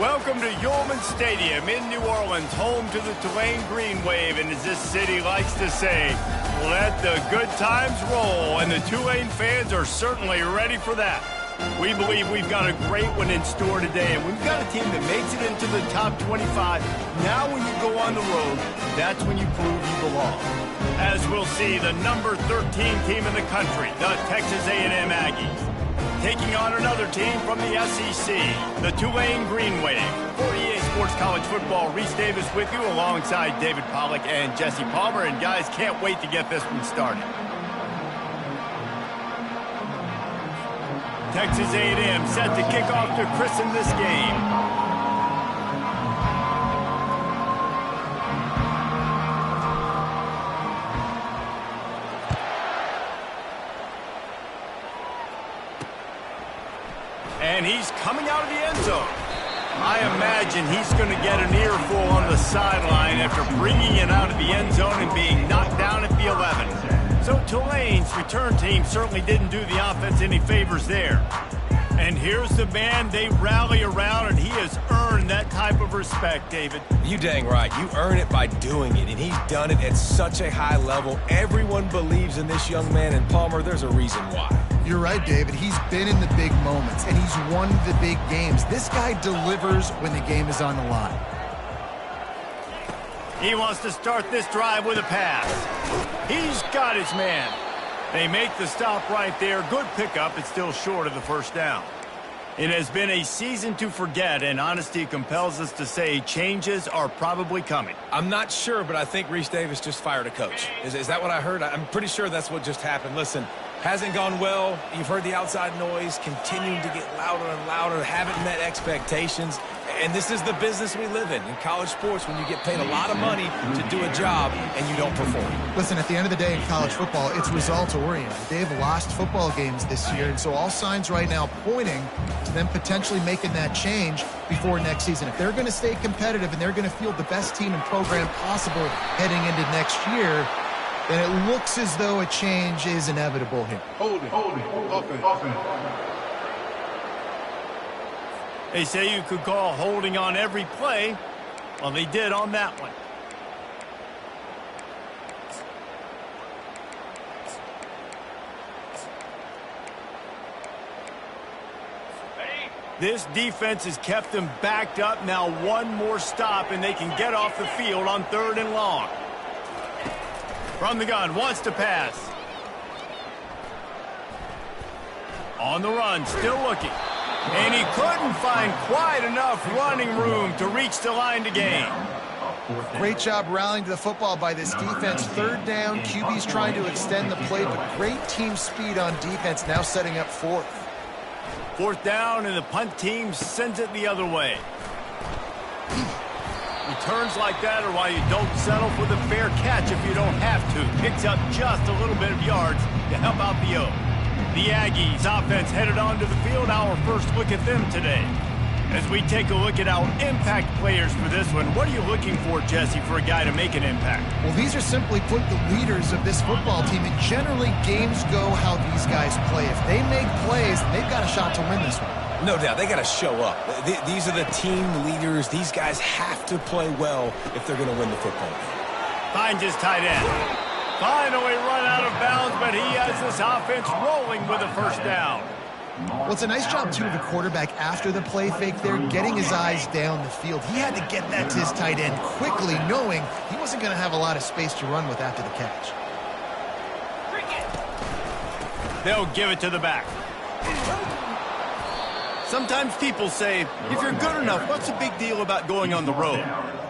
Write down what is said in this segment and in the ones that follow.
Welcome to Yulman Stadium in New Orleans, home to the Tulane Green Wave, and as this city likes to say, let the good times roll, and the Tulane fans are certainly ready for that. We believe we've got a great one in store today, and we've got a team that makes it into the top 25. Now when you go on the road, that's when you prove you belong. As we'll see, the number 13 team in the country, the Texas A&M Aggies, taking on another team from the SEC, the Tulane Green Wave. For EA Sports College Football, Reese Davis with you alongside David Pollack and Jesse Palmer. And guys, can't wait to get this one started. Texas A&M set to kick off to christen this game. And he's coming out of the end zone. I imagine he's going to get an earful on the sideline after bringing it out of the end zone and being knocked down at the 11. So Tulane's return team certainly didn't do the offense any favors there. And here's the man they rally around, and he has earned that type of respect, David. You dang right. You earn it by doing it, and he's done it at such a high level. Everyone believes in this young man, and Palmer, there's a reason why. You're right, David. He's been in the big moments, and he's won the big games. This guy delivers when the game is on the line. He wants to start this drive with a pass. He's got his man. They make the stop right there. Good pickup. It's still short of the first down. It has been a season to forget, and honesty compels us to say changes are probably coming. I'm not sure, but I think Reese Davis just fired a coach. Is that what I heard? I'm pretty sure that's what just happened. Listen, hasn't gone well. You've heard the outside noise continuing to get louder and louder. Haven't met expectations. And this is the business we live in college sports, when you get paid a lot of money to do a job and you don't perform. Listen, at the end of the day in college football, it's results-oriented. They've lost football games this year, and so all signs right now pointing to them potentially making that change before next season. If they're going to stay competitive and they're going to field the best team and program possible heading into next year, then it looks as though a change is inevitable here. Holding, offense. They say you could call holding on every play. Well, they did on that one. This defense has kept them backed up. Now one more stop, and they can get off the field on 3rd and long. From the gun, wants to pass. On the run, still looking. And he couldn't find quite enough running room to reach the line to gain. Great job rallying to the football by this defense. 3rd down, QB's trying to extend the play, but great team speed on defense, now setting up 4th. 4th down, and the punt team sends it the other way. Returns like that are why you don't settle for the fair catch if you don't have to. Picks up just a little bit of yards to help out the O. The Aggies offense headed onto the field. Our first look at them today. As we take a look at our impact players for this one, what are you looking for, Jesse, for a guy to make an impact? Well, these are simply put the leaders of this football team, and generally games go how these guys play. If they make plays, they've got a shot to win this one. No doubt. They got to show up. These are the team leaders. These guys have to play well if they're going to win the football game. Finds his tight end. Finally run out of bounds, but he has this offense rolling with a first down. Well, it's a nice job, too, of the quarterback after the play fake there, getting his eyes down the field. He had to get that to his tight end quickly, knowing he wasn't going to have a lot of space to run with after the catch. They'll give it to the back. Sometimes people say, if you're good enough, what's the big deal about going on the road?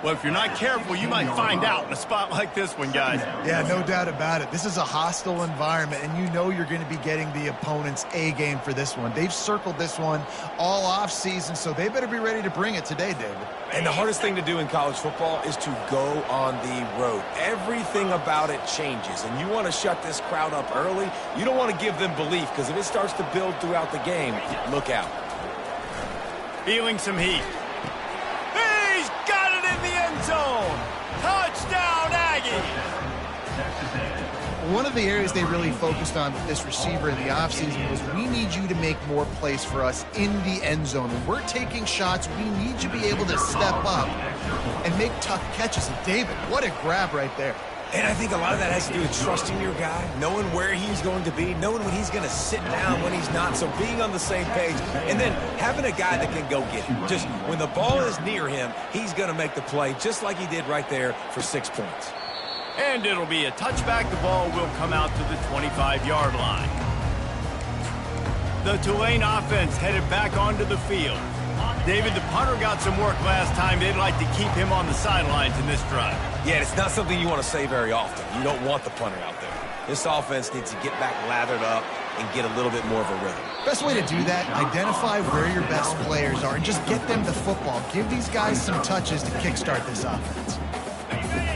Well, if you're not careful, you might find out in a spot like this one, guys. Yeah, no doubt about it. This is a hostile environment, and you know you're going to be getting the opponent's A game for this one. They've circled this one all offseason, so they better be ready to bring it today, David. And the hardest thing to do in college football is to go on the road. Everything about it changes, and you want to shut this crowd up early. You don't want to give them belief, because if it starts to build throughout the game, look out. Feeling some heat. He's got it in the end zone. Touchdown, Aggies. One of the areas they really focused on with this receiver in the offseason was we need you to make more plays for us in the end zone. When we're taking shots, we need you to be able to step up and make tough catches. And David, what a grab right there. And I think a lot of that has to do with trusting your guy, knowing where he's going to be, knowing when he's going to sit down, when he's not, so being on the same page, and then having a guy that can go get him. Just when the ball is near him, he's going to make the play just like he did right there for 6 points. And it'll be a touchback. The ball will come out to the 25-yard line. The Tulane offense headed back onto the field. David, the punter got some work last time. They'd like to keep him on the sidelines in this drive. Yeah, it's not something you want to say very often. You don't want the punter out there. This offense needs to get back lathered up and get a little bit more of a rhythm. Best way to do that, identify where your best players are and just get them the football. Give these guys some touches to kickstart this offense.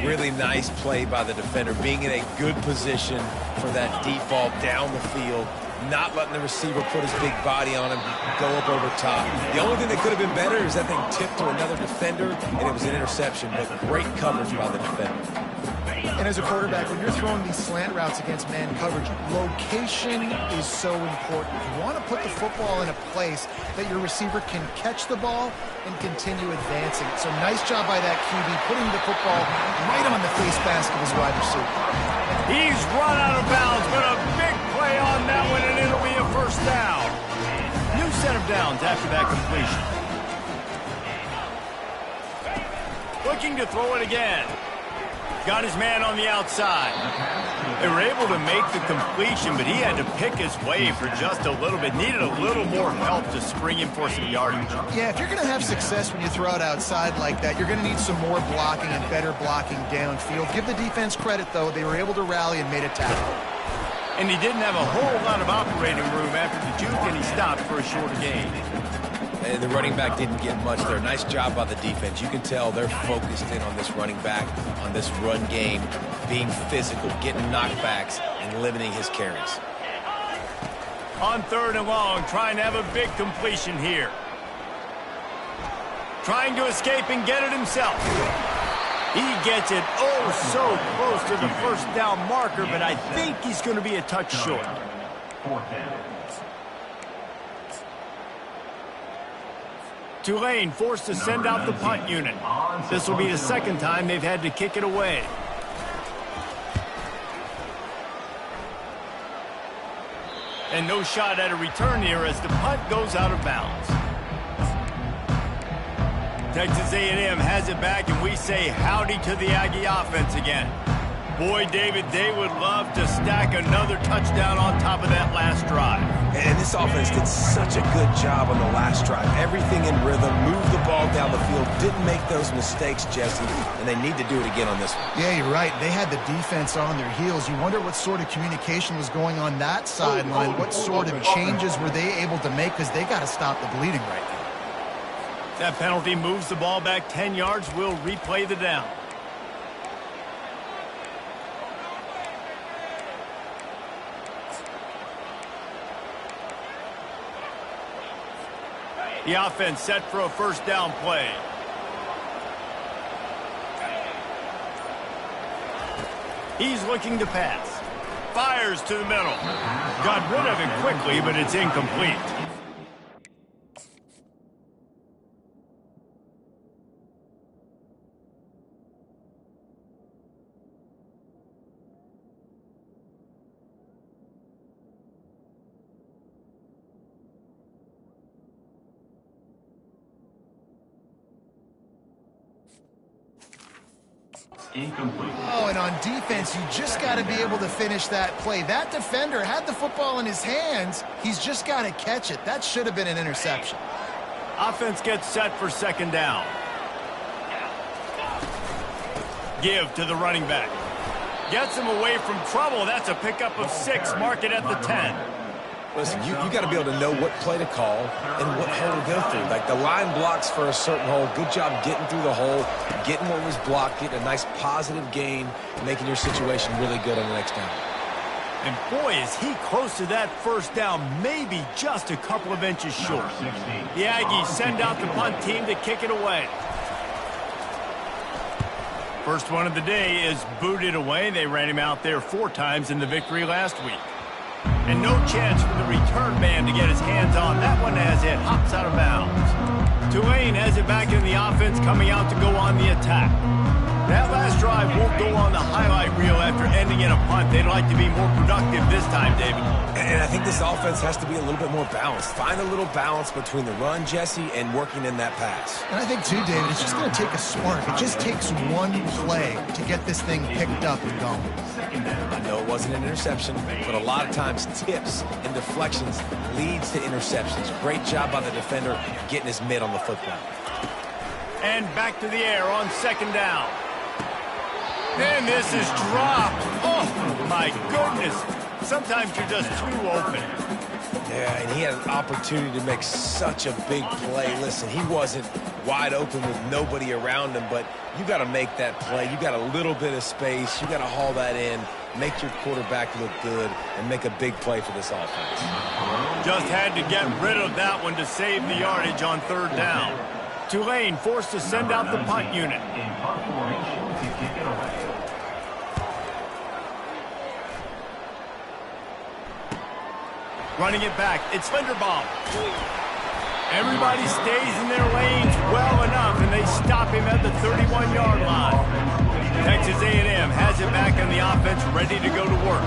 Really nice play by the defender, being in a good position for that deep ball down the field, not letting the receiver put his big body on him, go up over top. The only thing that could have been better is that thing tipped to another defender, and it was an interception, but great coverage by the defender. And as a quarterback, when you're throwing these slant routes against man coverage, location is so important. You want to put the football in a place that your receiver can catch the ball and continue advancing. So nice job by that QB, putting the football right on the face mask of his wide receiver. He's run out of bounds, but a big play on that one, and it'll be a first down. New set of downs after that completion. Looking to throw it again. Got his man on the outside. They were able to make the completion, but he had to pick his way for just a little bit. Needed a little more help to spring him for some yardage. Yeah, if you're going to have success when you throw it outside like that, you're going to need some more blocking and better blocking downfield. Give the defense credit, though. They were able to rally and made a tackle. And he didn't have a whole lot of operating room after the juke, and he stopped for a short gain. And the running back didn't get much there. Nice job by the defense. You can tell they're focused in on this running back, on this run game, being physical, getting knockbacks, and limiting his carries. On 3rd and long, trying to have a big completion here. Trying to escape and get it himself. He gets it so close to the first down marker, but I think he's going to be a touch short. 4th down. Tulane forced to send out the punt unit. This will be the second time they've had to kick it away. And no shot at a return here as the punt goes out of bounds. Texas A&M has it back, and we say howdy to the Aggie offense again. Boy, David, they would love to stack another touchdown on top of that last drive. And this offense did such a good job on the last drive. Everything in rhythm, moved the ball down the field, didn't make those mistakes, Jesse, and they need to do it again on this one. Yeah, you're right. They had the defense on their heels. You wonder what sort of communication was going on that sideline. What sort of changes were they able to make, because they got to stop the bleeding right now. That penalty moves the ball back 10 yards. We'll replay the down. The offense set for a first down play. He's looking to pass. Fires to the middle. Got rid of it quickly, but it's incomplete. Incomplete. Oh, and on defense, you just got to be able to finish that play. That defender had the football in his hands. He's just got to catch it. That should have been an interception. Offense gets set for second down. Give to the running back. Gets him away from trouble. That's a pickup of 6. Mark it at the 10. Listen, you got to be able to know what play to call and what hole to go through. Like, the line blocks for a certain hole. Good job getting through the hole, getting what was blocked, getting a nice positive gain, making your situation really good on the next down. And boy, is he close to that first down, maybe just a couple of inches short. The Aggies send out the punt team to kick it away. First one of the day is booted away. They ran him out there 4 times in the victory last week. And no chance for the return man to get his hands on. That one as it hops out of bounds. Tulane has it back in the offense, coming out to go on the attack. That last drive won't go on the highlight reel after ending in a punt. They'd like to be more productive this time, David. And I think this offense has to be a little bit more balanced. Find a little balance between the run, Jesse, and working in that pass. And I think, too, David, it's just going to take a spark. It just takes one play to get this thing picked up and going. I know it wasn't an interception, but a lot of times tips and deflections leads to interceptions. Great job by the defender getting his mitt on the football. And back to the air on 2nd down. And this is dropped. Oh, my goodness. Sometimes you're just too open. Yeah, and he had an opportunity to make such a big play. Listen, he wasn't wide open with nobody around him, but you got to make that play. You got a little bit of space. You got to haul that in, make your quarterback look good, and make a big play for this offense. Just had to get rid of that one to save the yardage on 3rd down. Tulane forced to send out the punt unit. In punt formation to kick it away. Running it back, it's Linderbaum. Everybody stays in their lanes well enough, and they stop him at the 31-yard line. Texas A&M has it back in the offense, ready to go to work.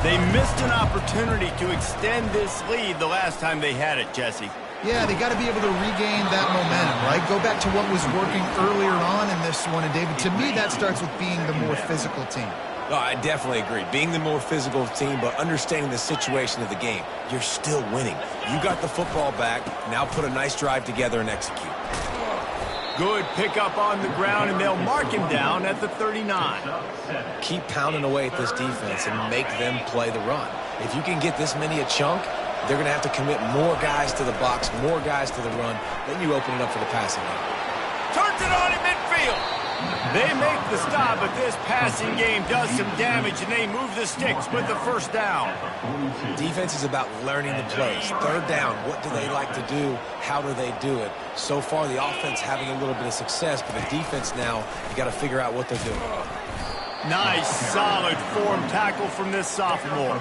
They missed an opportunity to extend this lead the last time they had it, Jesse. Yeah, they got to be able to regain that momentum, right? Go back to what was working earlier on in this one. And, David, to me, that starts with being the more physical team. No, I definitely agree. Being the more physical team, but understanding the situation of the game. You're still winning. You got the football back. Now put a nice drive together and execute. Good pickup on the ground, and they'll mark him down at the 39. Keep pounding away at this defense and make them play the run. If you can get this many a chunk, they're going to have to commit more guys to the box, more guys to the run. Then you open it up for the passing game. Turns it on in midfield. They make the stop, but this passing game does some damage, and they move the sticks with the 1st down. Defense is about learning the plays. 3rd down, what do they like to do? How do they do it? So far, the offense having a little bit of success, but the defense now, you got to figure out what they're doing. Nice, solid form tackle from this sophomore.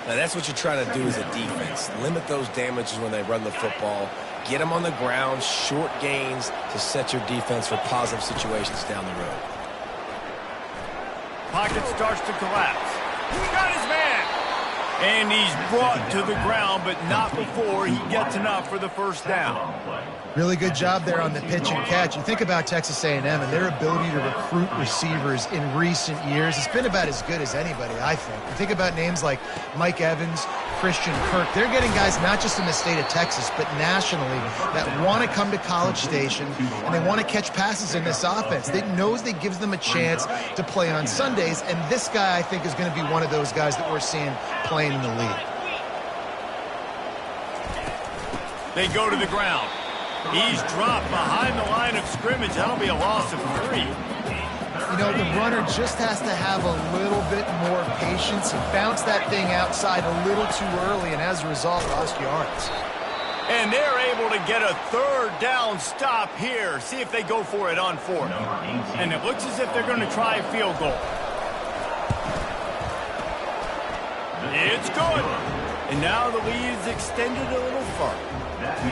Now, that's what you're trying to do as a defense. Limit those damages when they run the football. Get them on the ground, short gains to set your defense for positive situations down the road. Pocket starts to collapse. Got his man. And he's brought to the ground, but not before he gets enough for the 1st down. Really good job there on the pitch and catch. You think about Texas A&M and their ability to recruit receivers in recent years. It's been about as good as anybody, I think. You think about names like Mike Evans, Christian Kirk. They're getting guys not just in the state of Texas, but nationally that want to come to College Station and they want to catch passes in this offense. They knows that gives them a chance to play on Sundays, and this guy, I think, is going to be one of those guys that we're seeing playing in the league. They go to the ground. He's dropped behind the line of scrimmage. That'll be a loss of 3. You know, the runner just has to have a little bit more patience. He bounced that thing outside a little too early, and as a result, lost yards. And they're able to get a 3rd down stop here. See if they go for it on 4th. And it looks as if they're going to try a field goal. It's good. And now the lead is extended a little further.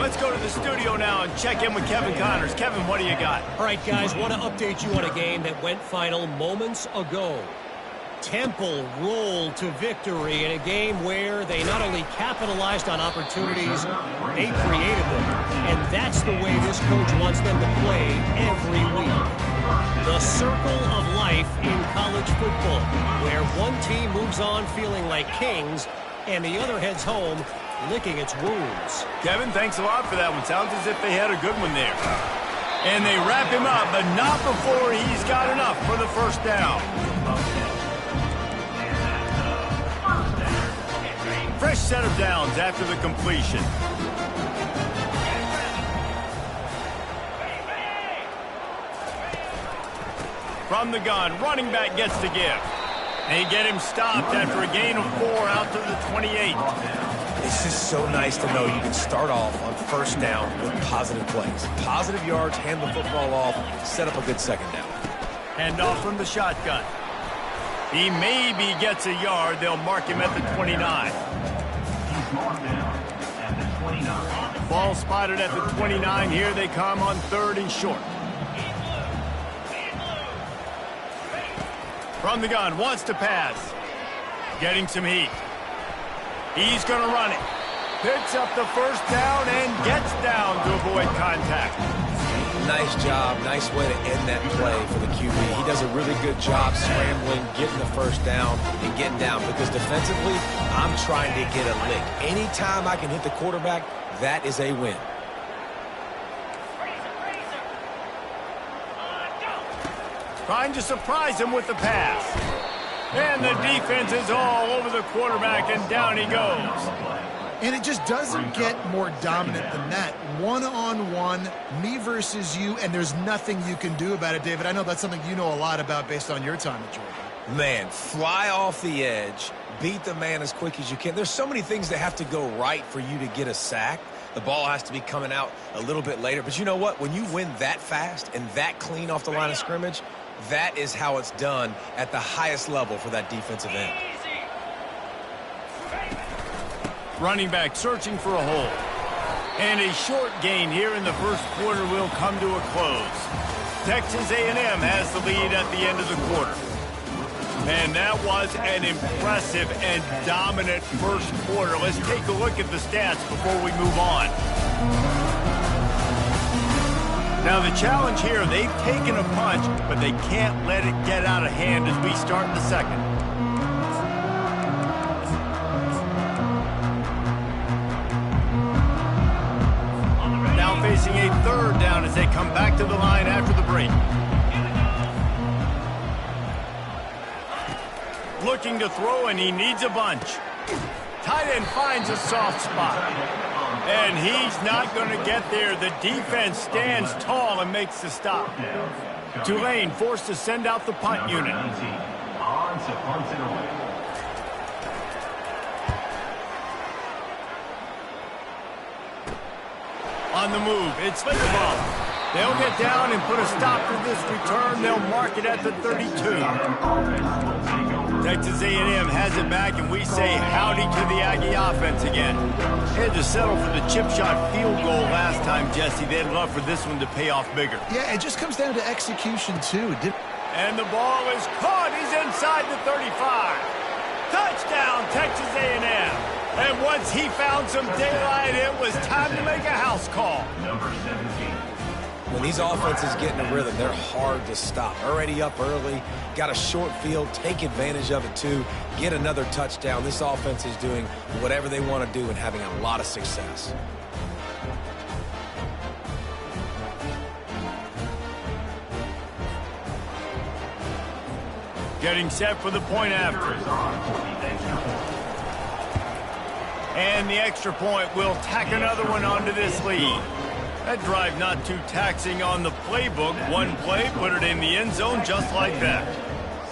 Let's go to the studio now and check in with Kevin Connors. Kevin, what do you got? All right, guys, want to update you on a game that went final moments ago. Temple rolled to victory in a game where they not only capitalized on opportunities, they created them. And that's the way this coach wants them to play every week. The circle of life in college football, where one team moves on feeling like kings and the other heads home licking its wounds. Kevin, thanks a lot for that one. Sounds as if they had a good one there. And they wrap him up, but not before he's got enough for the 1st down. Fresh set of downs after the completion. From the gun, running back gets to give. They get him stopped after a gain of 4 out to the 28. It's just so nice to know you can start off on 1st down with positive plays. Positive yards, hand the football off, set up a good 2nd down. Hand off from the shotgun. He maybe gets a yard. They'll mark him at the 29. He's marked down at the 29. Ball spotted at the 29. Here they come on 3rd and short. From the gun, wants to pass. Getting some heat. He's going to run it. Picks up the first down and gets down to avoid contact. Nice job. Nice way to end that play for the QB. He does a really good job scrambling, getting the first down, and getting down. Because defensively, I'm trying to get a lick. Anytime I can hit the quarterback, that is a win. Trying to surprise him with the pass. And the defense is all over the quarterback, and down he goes. And it just doesn't get more dominant than that. One-on-one, me versus you, and there's nothing you can do about it, David. I know that's something you know a lot about based on your time at Georgia. Man, fly off the edge, beat the man as quick as you can. There's so many things that have to go right for you to get a sack. The ball has to be coming out a little bit later. But you know what? When you win that fast and that clean off the line of scrimmage, that is how it's done at the highest level for that defensive end. Running back searching for a hole. And a short gain here in the first quarter will come to a close. Texas A&M has the lead at the end of the quarter. And that was an impressive and dominant first quarter. Let's take a look at the stats before we move on. Now the challenge here, they've taken a punch, but they can't let it get out of hand as we start the second. Now facing a 3rd down as they come back to the line after the break. Looking to throw, and he needs a bunch. Tight end finds a soft spot. And he's not going to get there. The defense stands tall and makes the stop. Tulane forced to send out the punt unit. On the move, it's Linderbaum. They'll get down and put a stop to this return. They'll mark it at the 32. Texas A&M has it back, and we say howdy to the Aggie offense again. Had to settle for the chip shot field goal last time, Jesse. They'd love for this one to pay off bigger. Yeah, it just comes down to execution, too. And the ball is caught. He's inside the 35. Touchdown, Texas A&M. And once he found some daylight, it was time to make a house call. Number 17. When these offenses get in a rhythm, they're hard to stop. Already up early, got a short field, take advantage of it too, get another touchdown. This offense is doing whatever they want to do and having a lot of success. Getting set for the point after. And the extra point will tack another one onto this lead. That drive not too taxing on the playbook. One play, put it in the end zone just like that.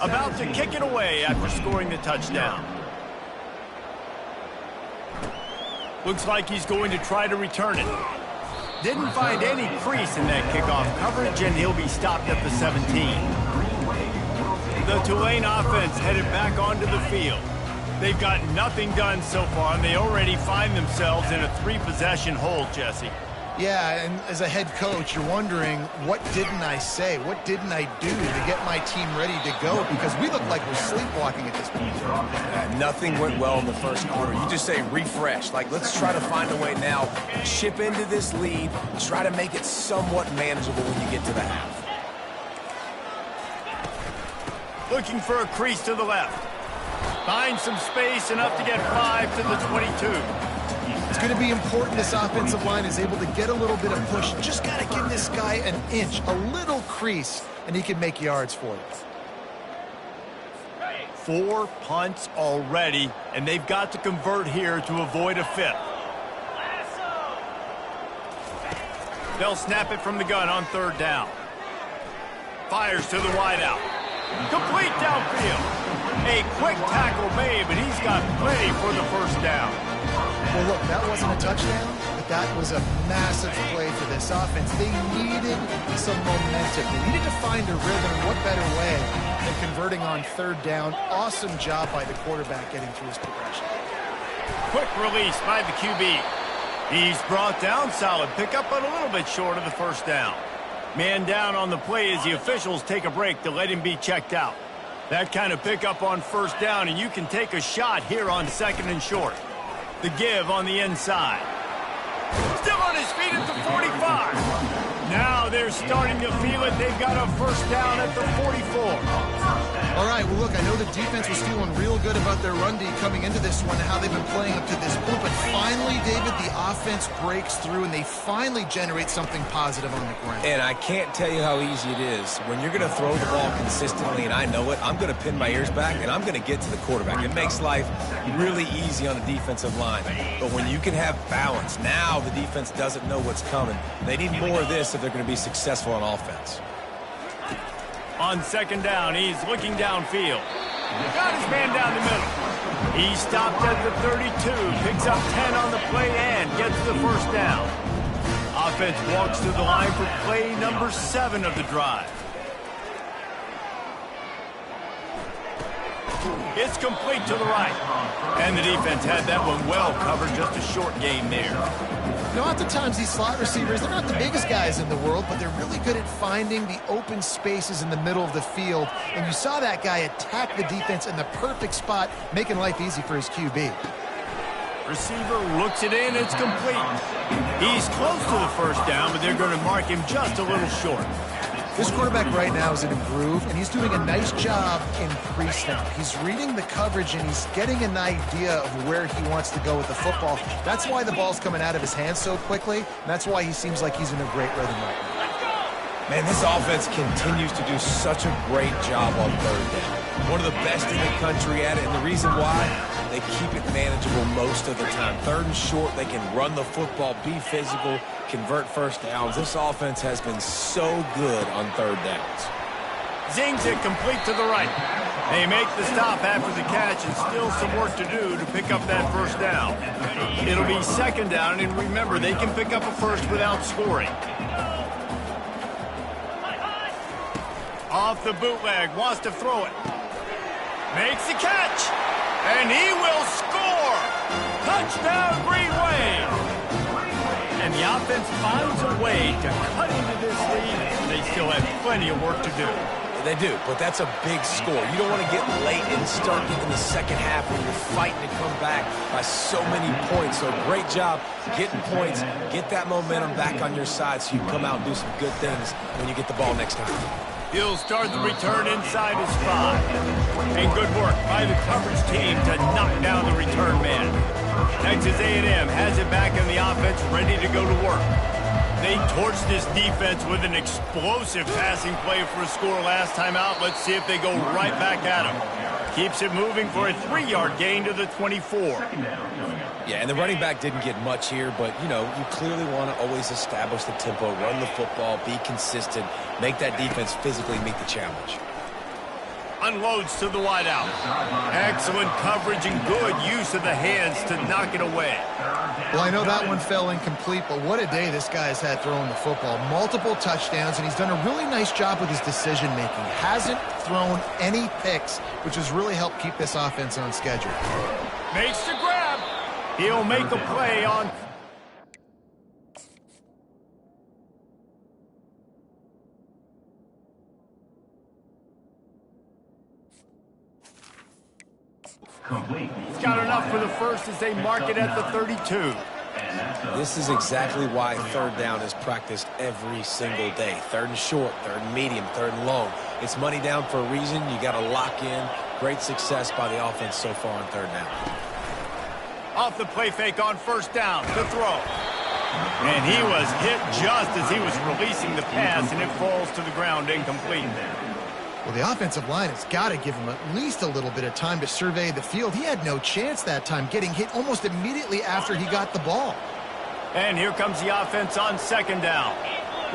About to kick it away after scoring the touchdown. Looks like he's going to try to return it. Didn't find any crease in that kickoff coverage, and he'll be stopped at the 17. The Tulane offense headed back onto the field. They've got nothing done so far, and they already find themselves in a 3-possession hole, Jesse. Yeah, and as a head coach, you're wondering, what didn't I say? What didn't I do to get my team ready to go? Because we look like we're sleepwalking at this point. Nothing went well in the first quarter. You just say refresh. Like, let's try to find a way now, chip into this lead, try to make it somewhat manageable when you get to the half. Looking for a crease to the left. Finds some space, enough to get 5 to the 22. It's going to be important this offensive line is able to get a little bit of push. Just got to give this guy an inch, a little crease, and he can make yards for you. 4 punts already, and they've got to convert here to avoid a 5th. They'll snap it from the gun on 3rd down. Fires to the wideout. Complete downfield. A quick tackle made, but he's got plenty for the first down. Well, look, that wasn't a touchdown, but that was a massive play for this offense. They needed some momentum. They needed to find a rhythm. What better way than converting on third down? Awesome job by the quarterback getting through his progression. Quick release by the QB. He's brought down. Solid pickup, but a little bit short of the first down. Man down on the play as the officials take a break to let him be checked out. That kind of pickup on first down, and you can take a shot here on second and short. The give on the inside. Still on his feet at the 45. Now they're starting to feel it. They've got a first down at the 44. All right, well, look, I know the defense was feeling real good about their run D coming into this one and how they've been playing up to this point. But finally, David, the offense breaks through, and they finally generate something positive on the ground. And I can't tell you how easy it is. When you're going to throw the ball consistently, and I know it, I'm going to pin my ears back, and I'm going to get to the quarterback. It makes life really easy on the defensive line. But when you can have balance, now the defense doesn't know what's coming. They need more of this if they're going to be successful on offense. On second down, he's looking downfield. Got his man down the middle. He stopped at the 32, picks up 10 on the play, and gets the first down. Offense walks to the line for play number 7 of the drive. It's complete to the right. And the defense had that one well covered, just a short gain there. You know, oftentimes these slot receivers, they're not the biggest guys in the world, but they're really good at finding the open spaces in the middle of the field. And you saw that guy attack the defense in the perfect spot, making life easy for his QB. Receiver looks it in, it's complete. He's close to the first down, but they're going to mark him just a little short. This quarterback right now is in a groove, and he's doing a nice job in pre-snap. He's reading the coverage, and he's getting an idea of where he wants to go with the football. That's why the ball's coming out of his hands so quickly, and that's why he seems like he's in a great rhythm right now. Man, this offense continues to do such a great job on third down. One of the best in the country at it, and the reason why, they keep it manageable most of the time. Third and short, they can run the football, be physical, convert first downs. This offense has been so good on third downs. Zings it complete to the right. They make the stop after the catch, and still some work to do to pick up that first down. It'll be second down, and remember, they can pick up a first without scoring. Off the bootleg, wants to throw it. Makes the catch, and he will score. Touchdown, Green Wave. And the offense finds a way to cut into this lead. They still have plenty of work to do. They do, but that's a big score. You don't want to get late and start in the second half when you're fighting to come back by so many points. So great job getting points, get that momentum back on your side so you can come out and do some good things when you get the ball next time. He'll start the return inside his 5. And good work by the coverage team to knock down the return man. Texas A&M has it back in the offense, ready to go to work. They torched this defense with an explosive passing play for a score last time out. Let's see if they go right back at him. Keeps it moving for a 3-yard gain to the 24. Yeah, and the running back didn't get much here, but, you know, you clearly want to always establish the tempo, run the football, be consistent, make that defense physically meet the challenge. Unloads to the wideout. Excellent coverage and good use of the hands to knock it away. Well, I know that one fell incomplete, but what a day this guy has had throwing the football. Multiple touchdowns, and he's done a really nice job with his decision-making. Hasn't thrown any picks, which has really helped keep this offense on schedule. Makes the grab. He'll make a play on... He's got enough for the first as they mark it at the 32. This is exactly why third down is practiced every single day. Third and short, third and medium, third and long. It's money down for a reason. You got to lock in. Great success by the offense so far on third down. Off the play fake on first down, the throw. And he was hit just as he was releasing the pass, and it falls to the ground incomplete. Well, the offensive line has got to give him at least a little bit of time to survey the field. He had no chance that time, getting hit almost immediately after he got the ball. And here comes the offense on second down.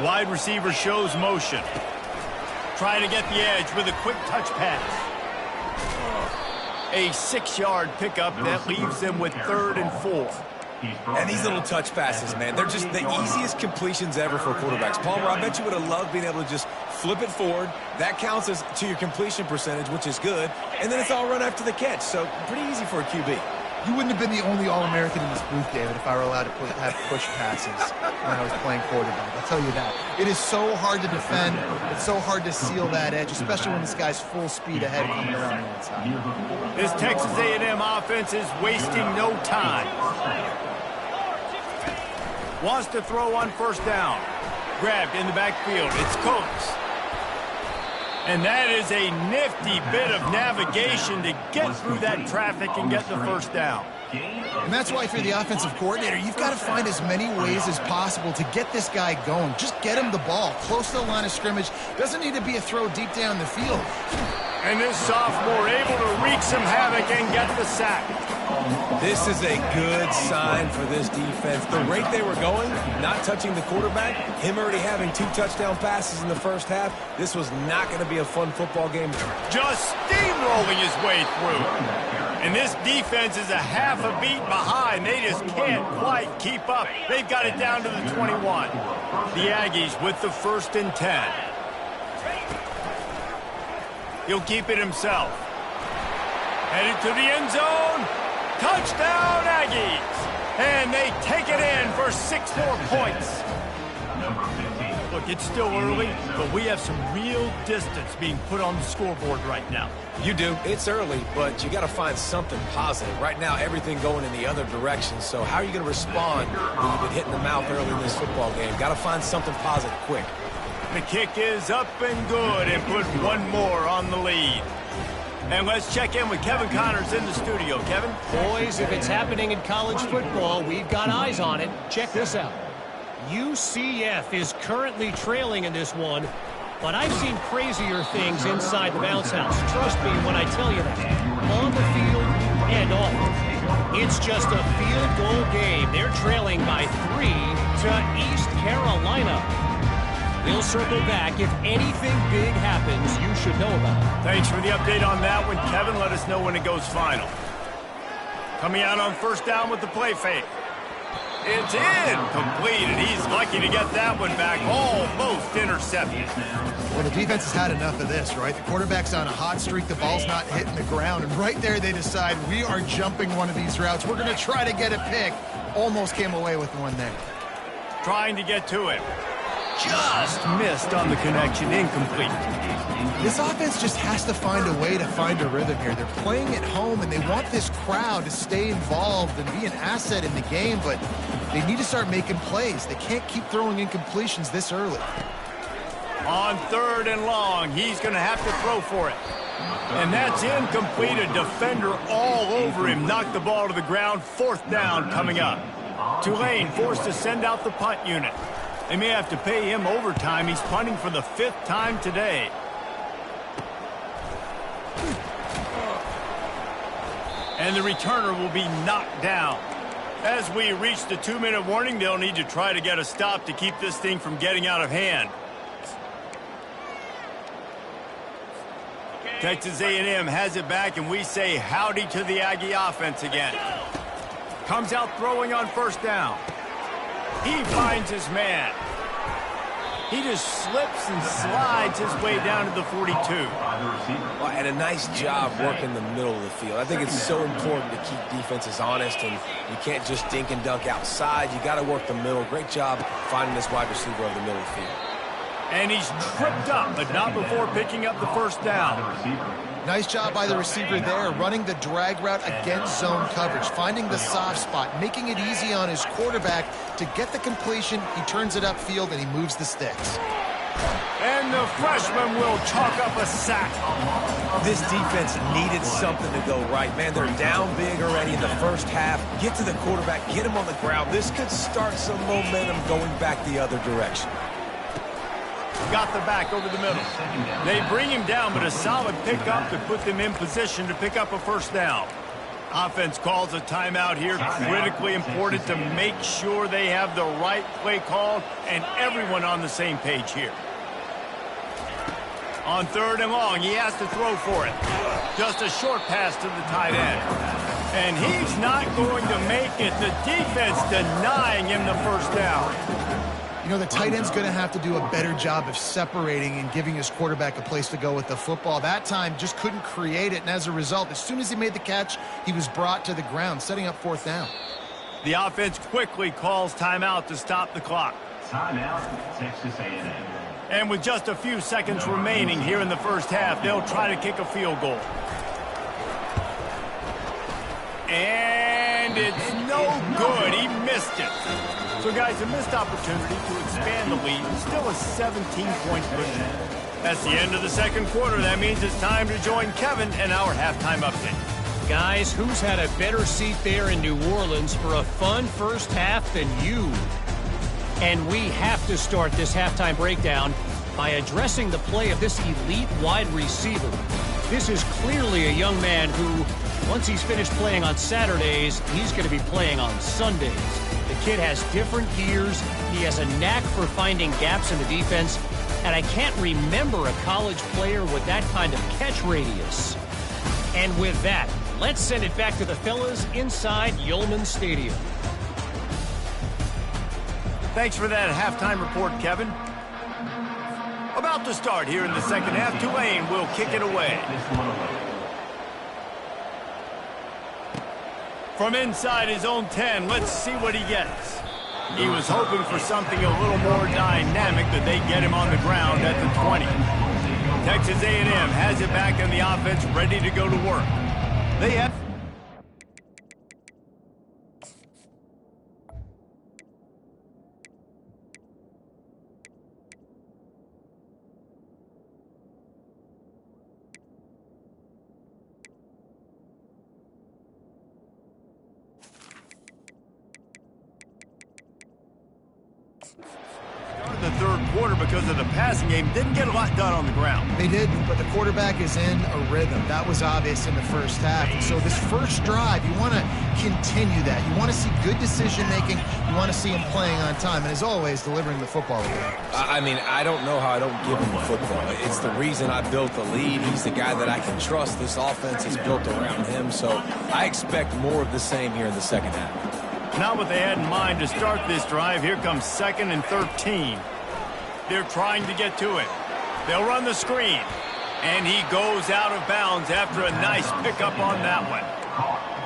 Wide receiver shows motion. Trying to get the edge with a quick touch pass. A 6-yard pickup that leaves them with 3rd and 4. And these little touch passes, man, they're just the easiest completions ever for quarterbacks. Palmer, I bet you would have loved being able to just flip it forward. That counts as to your completion percentage, which is good. And then it's all run after the catch, so pretty easy for a QB. You wouldn't have been the only All-American in this booth, David, if I were allowed to have push passes when I was playing quarterback. I'll tell you that. It is so hard to defend. It's so hard to seal that edge, especially when this guy's full speed ahead coming around the outside. This Texas A&M offense is wasting no time. Wants to throw on first down. Grabbed in the backfield. It's Coates. And that is a nifty bit of navigation to get through that traffic and get the first down. And that's why if you're the offensive coordinator, you've got to find as many ways as possible to get this guy going. Just get him the ball close to the line of scrimmage. Doesn't need to be a throw deep down the field. And this sophomore able to wreak some havoc and get the sack. This is a good sign for this defense. The rate they were going, not touching the quarterback, him already having 2 touchdown passes in the first half, this was not going to be a fun football game. Just steamrolling his way through. And this defense is a half a beat behind. They just can't quite keep up. They've got it down to the 21. The Aggies with the 1st and 10. He'll keep it himself. Headed to the end zone. Touchdown, Aggies! And they take it in for 6 more points. Look, it's still early, but we have some real distance being put on the scoreboard right now. You do. It's early, but you got to find something positive. Right now, everything going in the other direction. So how are you going to respond when you've been hitting the mouth early in this football game? Got to find something positive quick. The kick is up and good and put 1 more on the lead. And let's check in with Kevin Connors in the studio. Kevin? Boys, if it's happening in college football, we've got eyes on it. Check this out. UCF is currently trailing in this one, but I've seen crazier things inside the bounce house. Trust me when I tell you that. On the field and off it. It's just a field goal game. They're trailing by 3 to East Carolina. We'll circle back. If anything big happens, you should know about it. Thanks for the update on that one, Kevin. Let us know when it goes final. Coming out on first down with the play fake. It's incomplete, and he's lucky to get that one back. Almost intercepted. Well, the defense has had enough of this, right? The quarterback's on a hot streak. The ball's not hitting the ground. And right there, they decide, we are jumping one of these routes. We're going to try to get a pick. Almost came away with one there. Trying to get to it. Just missed on the connection. Incomplete. This offense just has to find a way to find a rhythm here. They're playing at home, and they want this crowd to stay involved and be an asset in the game, but they need to start making plays. They can't keep throwing incompletions this early. On 3rd and long, he's going to have to throw for it. And that's incomplete. A defender all over him. Knocked the ball to the ground. 4th down coming up. Tulane forced to send out the punt unit. They may have to pay him overtime. He's punting for the 5th time today. And the returner will be knocked down. As we reach the 2-minute warning, they'll need to try to get a stop to keep this thing from getting out of hand. Texas A&M has it back, and we say howdy to the Aggie offense again. Comes out throwing on first down. He finds his man. He just slips and slides his way down to the 42. Well, and a nice job working the middle of the field. I think it's so important to keep defenses honest, and you can't just dink and dunk outside. You got to work the middle. Great job finding this wide receiver over the middle of the field. And he's tripped up, but not before picking up the first down. Nice job by the receiver there, running the drag route against zone coverage, finding the soft spot, making it easy on his quarterback to get the completion. He turns it upfield, and he moves the sticks. And the freshman will chalk up a sack. This defense needed something to go right. Man, they're down big already in the first half. Get to the quarterback, get him on the ground. This could start some momentum going back the other direction. Got the back over the middle. They bring him down, but a solid pickup to put them in position to pick up a first down. Offense calls a timeout here. Critically important to make sure they have the right play called and everyone on the same page here. On 3rd and long, he has to throw for it. Just a short pass to the tight end. And he's not going to make it. The defense denying him the first down. You know, the tight end's going to have to do a better job of separating and giving his quarterback a place to go with the football. That time just couldn't create it, and as a result, as soon as he made the catch, he was brought to the ground, setting up fourth down. The offense quickly calls timeout to stop the clock. Timeout, Texas A&M. And with just a few seconds remaining here in the first half, they'll try to kick a field goal. And it's no good. He missed it. So, guys, a missed opportunity to expand the lead. Still a 17-point lead. That's the end of the second quarter. That means it's time to join Kevin and our halftime update. Guys, who's had a better seat there in New Orleans for a fun first half than you? And we have to start this halftime breakdown by addressing the play of this elite wide receiver. This is clearly a young man who, once he's finished playing on Saturdays, he's going to be playing on Sundays. The kid has different gears. He has a knack for finding gaps in the defense. And I can't remember a college player with that kind of catch radius. And with that, let's send it back to the fellas inside Yulman Stadium. Thanks for that halftime report, Kevin. About to start here in the second half. Tulane will kick it away. From inside his own 10, let's see what he gets. He was hoping for something a little more dynamic, but they get him on the ground at the 20. Texas A&M has it back in the offense, ready to go to work. They have... the third quarter because of the passing game. Didn't get a lot done on the ground. They did, but the quarterback is in a rhythm. That was obvious in the first half. And so this first drive, you want to continue that. You want to see good decision-making. You want to see him playing on time. And as always, delivering the football. I mean, I don't know how I don't give him the football. It's the reason I built the lead. He's the guy that I can trust. This offense is built around him. So I expect more of the same here in the second half. Not what they had in mind to start this drive. Here comes 2nd and 13. They're trying to get to it. They'll run the screen. And he goes out of bounds after a nice pickup on that one.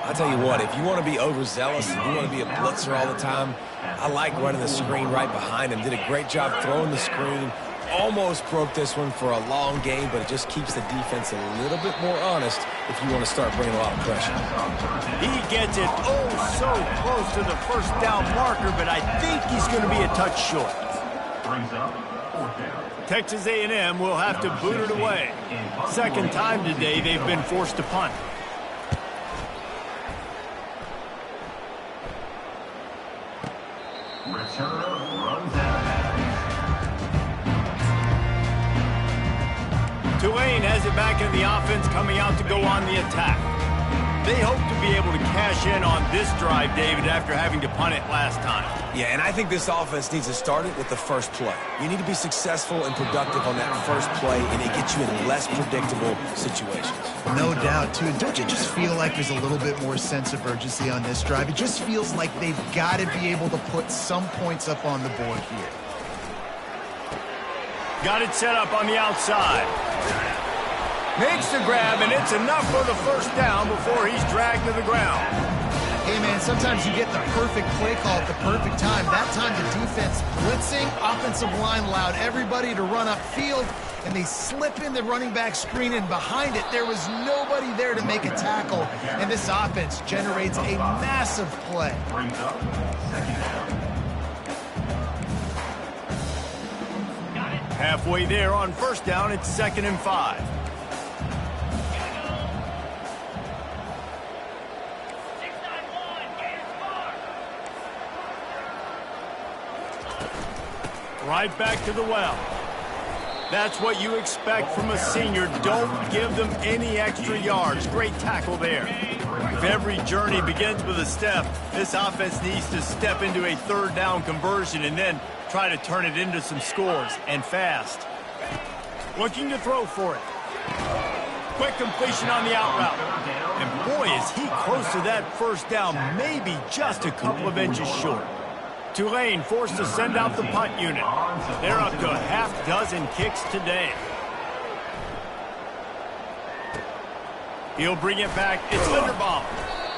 I'll tell you what, if you want to be overzealous and you want to be a blitzer all the time, I like running the screen right behind him. Did a great job throwing the screen. Almost broke this one for a long game, but it just keeps the defense a little bit more honest if you want to start bringing a lot of pressure. He gets it so close to the first down marker, but I think he's going to be a touch short. Brings up fourth down. Texas A&M will have to boot it away. Second time today they've been forced to punt. Returner runs out of bounds. Tulane has it back in the offense, coming out to go on the attack. They hope to be able to cash in on this drive, David, after having to punt it last time. Yeah, and I think this offense needs to start it with the first play. You need to be successful and productive on that first play, and it gets you in less predictable situations. No doubt, too. Don't you just feel like there's a little bit more sense of urgency on this drive? It just feels like they've got to be able to put some points up on the board here. Got it set up on the outside. Makes the grab, and it's enough for the first down before he's dragged to the ground. Hey, man, sometimes you get the perfect play call at the perfect time. That time the defense blitzing, offensive line allowed everybody to run upfield, and they slip in the running back screen, and behind it, there was nobody there to make a tackle, and this offense generates a massive play. Brings up second down. Halfway there on first down, it's 2nd and 5. Right back to the well. That's what you expect from a senior. Don't give them any extra yards. Great tackle there. If every journey begins with a step, this offense needs to step into a third down conversion and then try to turn it into some scores, and fast. Looking to throw for it. Quick completion on the out route. And boy, is he close to that first down, maybe just a couple of inches short. Tulane forced to send out the punt unit. They're up to a half dozen kicks today. He'll bring it back. It's Linderbaum.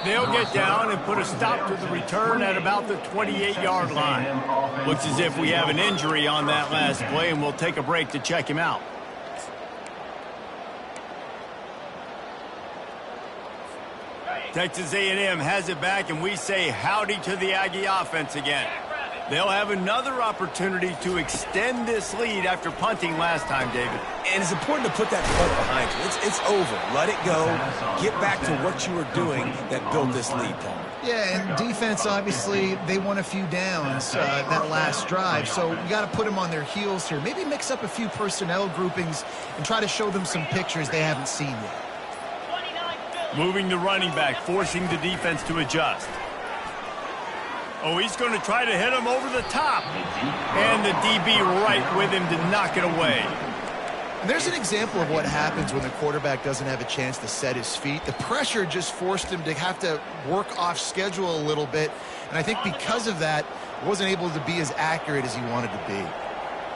They'll get down and put a stop to the return at about the 28-yard line. Looks as if we have an injury on that last play, and we'll take a break to check him out. Texas A&M has it back, and we say howdy to the Aggie offense again. They'll have another opportunity to extend this lead after punting last time, David. And it's important to put that punt behind you. It's over. Let it go. Get back to what you were doing that built this lead, Paul. Yeah, and defense, obviously, they won a few downs that last drive, so you got to put them on their heels here. Maybe mix up a few personnel groupings and try to show them some pictures they haven't seen yet. Moving the running back, forcing the defense to adjust. Oh, he's going to try to hit him over the top. And the DB right with him to knock it away. And there's an example of what happens when the quarterback doesn't have a chance to set his feet. The pressure just forced him to have to work off schedule a little bit. And I think because of that, wasn't able to be as accurate as he wanted to be.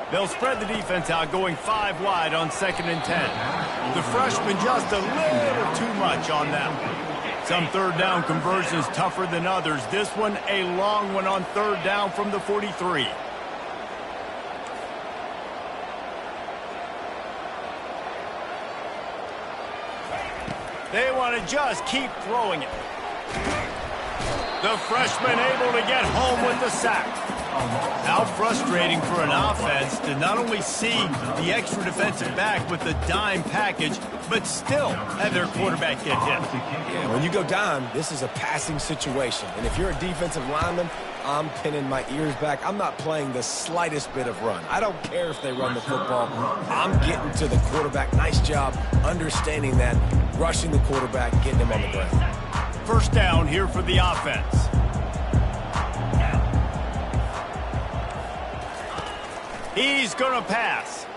They'll spread the defense out, going 5 wide on 2nd and 10. The freshman just a little too much on that one. Some third down conversions tougher than others. This one a long one on 3rd down from the 43. They want to just keep throwing it. The freshman able to get home with the sack. How frustrating for an offense to not only see the extra defensive back with the dime package, but still have their quarterback get hit. Yeah, when you go dime, this is a passing situation. And if you're a defensive lineman, I'm pinning my ears back. I'm not playing the slightest bit of run. I don't care if they run the football. I'm getting to the quarterback. Nice job understanding that, rushing the quarterback, getting him on the ground. First down here for the offense. He's going to pass.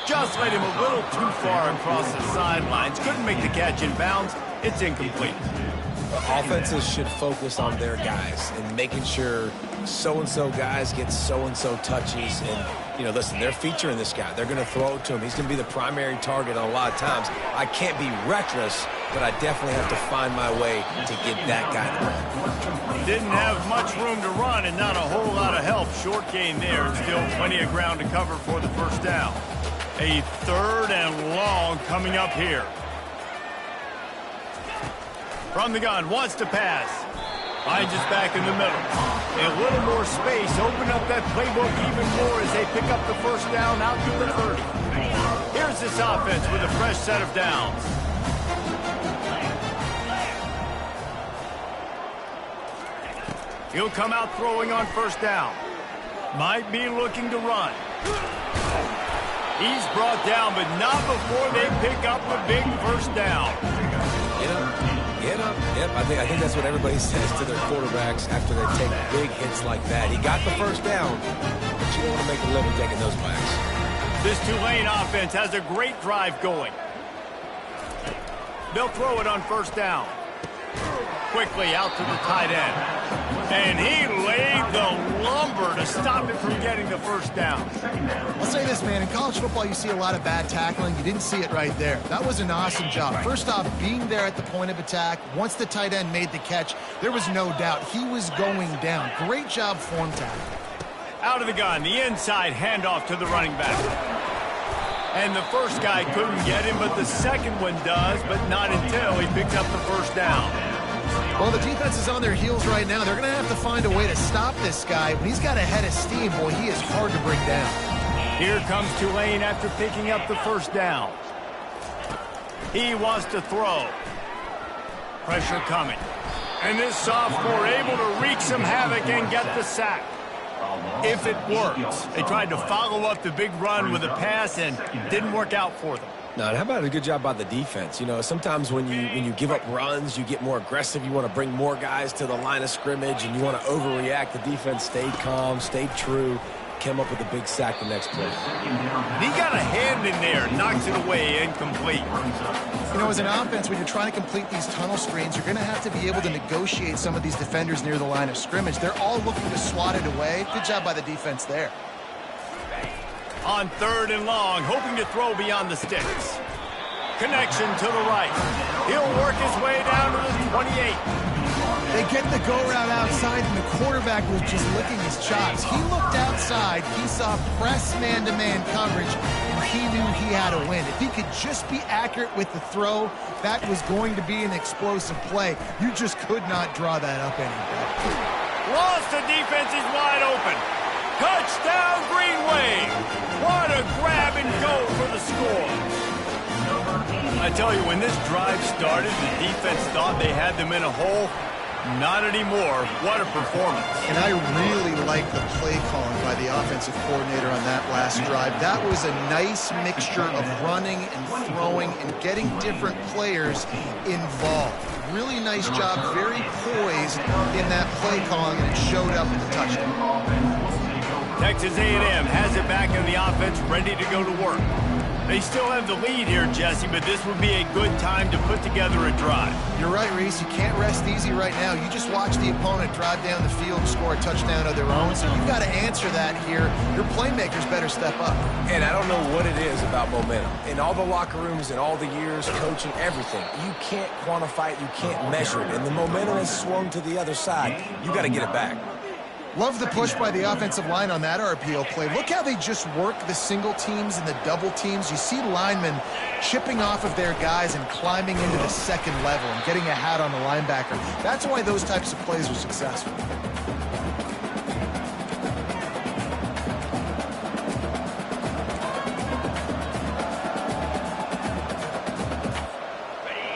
Just let him a little too far across the sidelines. Couldn't make the catch in bounds. It's incomplete. Offenses should focus on their guys and making sure so-and-so guys get so-and-so touches. And, you know, listen, they're featuring this guy. They're going to throw it to him. He's going to be the primary target on a lot of times. I can't be reckless, but I definitely have to find my way to get that guy the ball. Didn't have much room to run and not a whole lot of help. Short gain there and still plenty of ground to cover for the first down. A 3rd and long coming up here. From the gun, wants to pass. Finds us back in the middle. A little more space. Open up that playbook even more as they pick up the first down out to the 30. Here's this offense with a fresh set of downs. He'll come out throwing on first down. Might be looking to run. He's brought down, but not before they pick up the big first down. Get up. Yep, I think that's what everybody says to their quarterbacks after they take big hits like that. He got the first down, but you don't want to make a living taking those backs. This Tulane offense has a great drive going. They'll throw it on first down. Quickly out to the tight end. And he laid the lumber to stop it from getting the first down. I'll say this, man. In college football, you see a lot of bad tackling. You didn't see it right there. That was an awesome job. First off, being there at the point of attack. Once the tight end made the catch, there was no doubt he was going down. Great job form tackle. Out of the gun, the inside handoff to the running back. And the first guy couldn't get him, but the second one does, but not until he picked up the first down. Well, the defense is on their heels right now. They're going to have to find a way to stop this guy. When he's got a head of steam, boy, he is hard to bring down. Here comes Tulane after picking up the first down. He wants to throw. Pressure coming. And this sophomore able to wreak some havoc and get the sack. If it works. They tried to follow up the big run with a pass and didn't work out for them. No, and how about a good job by the defense? You know, sometimes when you give up runs, you get more aggressive. You want to bring more guys to the line of scrimmage, and you want to overreact. The defense stayed calm, stayed true. came up with a big sack the next play. He got a hand in there, knocks it away, incomplete. You know, as an offense, when you're trying to complete these tunnel screens, you're going to have to be able to negotiate some of these defenders near the line of scrimmage. They're all looking to swat it away. Good job by the defense there. On 3rd and long, hoping to throw beyond the sticks. Connection to the right. He'll work his way down to the 28. They get the go route outside, and the quarterback was just licking his chops. He looked outside, he saw press man-to-man coverage, and he knew he had to win. If he could just be accurate with the throw, that was going to be an explosive play. You just could not draw that up any better. Lost, the defense is wide open. Touchdown, Green Wave. What a grab and go for the score. I tell you, when this drive started, the defense thought they had them in a hole. Not anymore. What a performance. And I really like the play calling by the offensive coordinator on that last drive. That was a nice mixture of running and throwing and getting different players involved. Really nice job, very poised in that play calling, and it showed up in the touchdown. Texas A&M has it back in the offense, ready to go to work. They still have the lead here, Jesse, but this would be a good time to put together a drive. You're right, Reese. You can't rest easy right now. You just watch the opponent drive down the field and score a touchdown of their own, so you've got to answer that here. Your playmakers better step up. And I don't know what it is about momentum. In all the locker rooms and all the years, coaching, everything, you can't quantify it, you can't measure it. And the momentum has swung to the other side. You got to get it back. Love the push by the offensive line on that RPO play. Look how they just work the single teams and the double teams. You see linemen chipping off of their guys and climbing into the second level and getting a hat on the linebacker. That's why those types of plays are successful.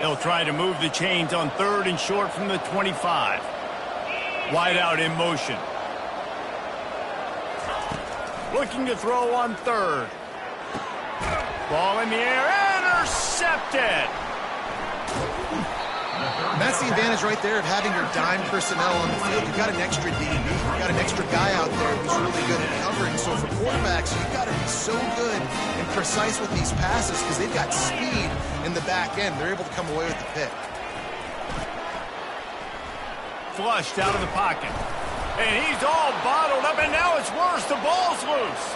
They'll try to move the chains on 3rd and short from the 25. Wide out in motion. Looking to throw on 3rd. Ball in the air, intercepted. And that's the advantage right there of having your dime personnel on the field. You've got an extra DB. You've got an extra guy out there who's really good at covering. So for quarterbacks, you've got to be so good and precise with these passes because they've got speed in the back end. They're able to come away with the pick. Flushed out of the pocket. And he's all bottled up, and now it's worse. The ball's loose.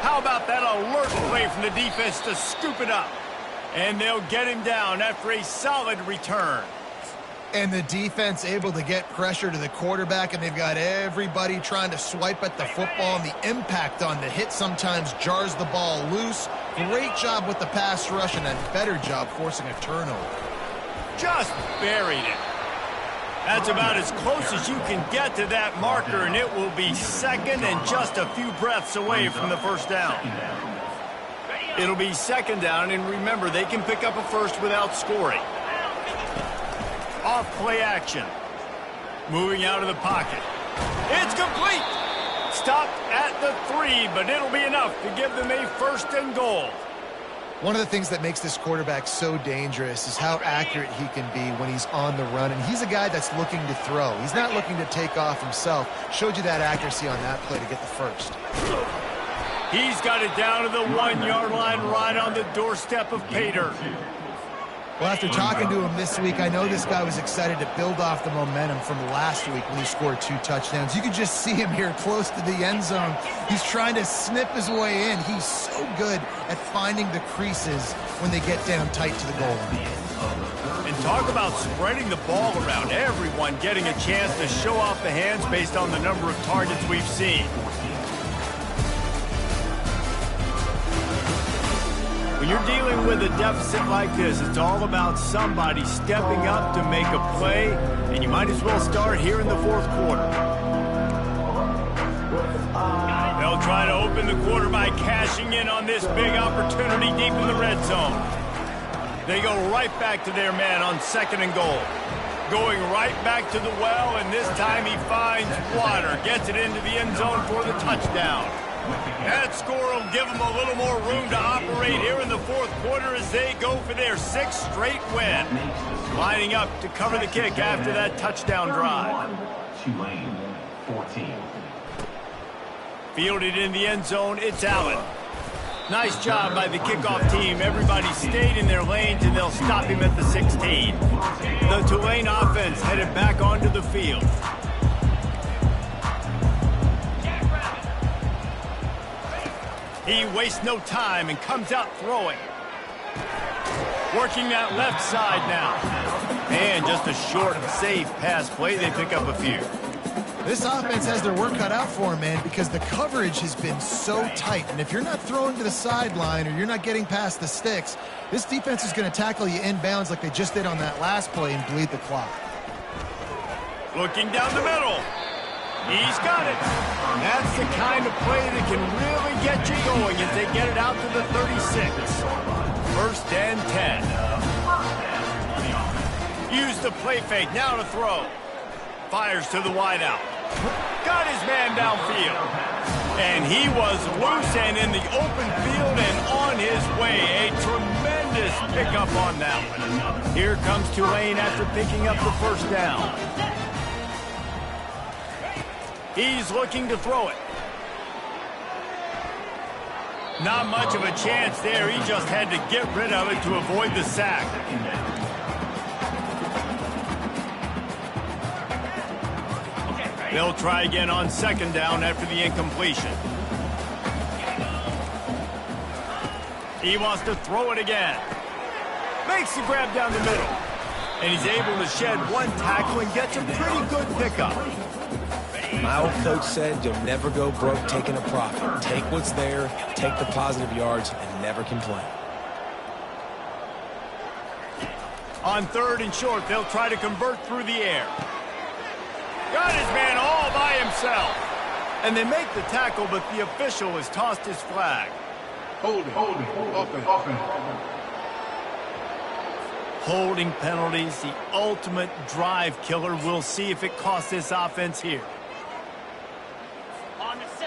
How about that alert play from the defense to scoop it up? And they'll get him down after a solid return. And the defense able to get pressure to the quarterback, and they've got everybody trying to swipe at the football, and the impact on the hit sometimes jars the ball loose. Great job with the pass rush, and a better job forcing a turnover. Just buried it. That's about as close as you can get to that marker, and it will be second and just a few breaths away from the first down. It'll be second down, and remember, they can pick up a first without scoring. Off play action. Moving out of the pocket. It's complete. Stopped at the 3, but it'll be enough to give them a 1st and goal. One of the things that makes this quarterback so dangerous is how accurate he can be when he's on the run. And he's a guy that's looking to throw. He's not looking to take off himself. Showed you that accuracy on that play to get the first. He's got it down to the 1-yard line right on the doorstep of pay dirt. Well, after talking to him this week, I know this guy was excited to build off the momentum from last week when he scored 2 touchdowns. You could just see him here close to the end zone. He's trying to snip his way in. He's so good at finding the creases when they get down tight to the goal line. And talk about spreading the ball around. Everyone getting a chance to show off the hands based on the number of targets we've seen. When you're dealing with a deficit like this, it's all about somebody stepping up to make a play, and you might as well start here in the 4th quarter. They'll try to open the quarter by cashing in on this big opportunity deep in the red zone. They go right back to their man on 2nd and goal. Going right back to the well, and this time he finds water, gets it into the end zone for the touchdown. That score will give them a little more room to operate here in the 4th quarter as they go for their 6th straight win. Lining up to cover the kick after that touchdown drive. Tulane 14. Fielded in the end zone, it's Allen. Nice job by the kickoff team. Everybody stayed in their lanes, and they'll stop him at the 16. The Tulane offense headed back onto the field. He wastes no time and comes out throwing. Working that left side now. And just a short, safe pass play. They pick up a few. This offense has their work cut out for them, man, because the coverage has been so tight. And if you're not throwing to the sideline or you're not getting past the sticks, this defense is going to tackle you inbounds like they just did on that last play and bleed the clock. Looking down the middle. He's got it. That's the kind of play that can really get you going as they get it out to the 36. First and 10. Use the play fake. Now to throw. Fires to the wideout. Got his man downfield. And he was loose and in the open field and on his way. A tremendous pickup on that one. Here comes Tulane after picking up the first down. He's looking to throw it. Not much of a chance there. He just had to get rid of it to avoid the sack. They'll try again on second down after the incompletion. He wants to throw it again. Makes the grab down the middle. And he's able to shed one tackle and gets a pretty good pickup. My old coach said you'll never go broke taking a profit. Take what's there, take the positive yards, and never complain. On third and short, they'll try to convert through the air. Got his man all by himself. And they make the tackle, but the official has tossed his flag. Holding, offense. Holding penalties, the ultimate drive killer. We'll see if it costs this offense here.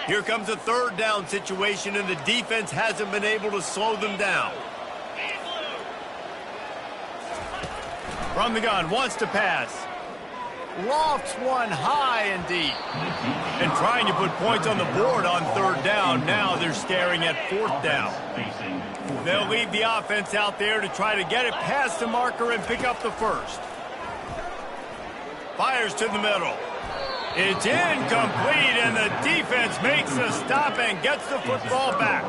Here comes a third down situation, and the defense hasn't been able to slow them down. From the gun, wants to pass. Lofts one high and deep. And trying to put points on the board on third down. Now they're staring at fourth down. They'll leave the offense out there to try to get it past the marker and pick up the first. Fires to the middle. It's incomplete, and the defense makes a stop and gets the football back.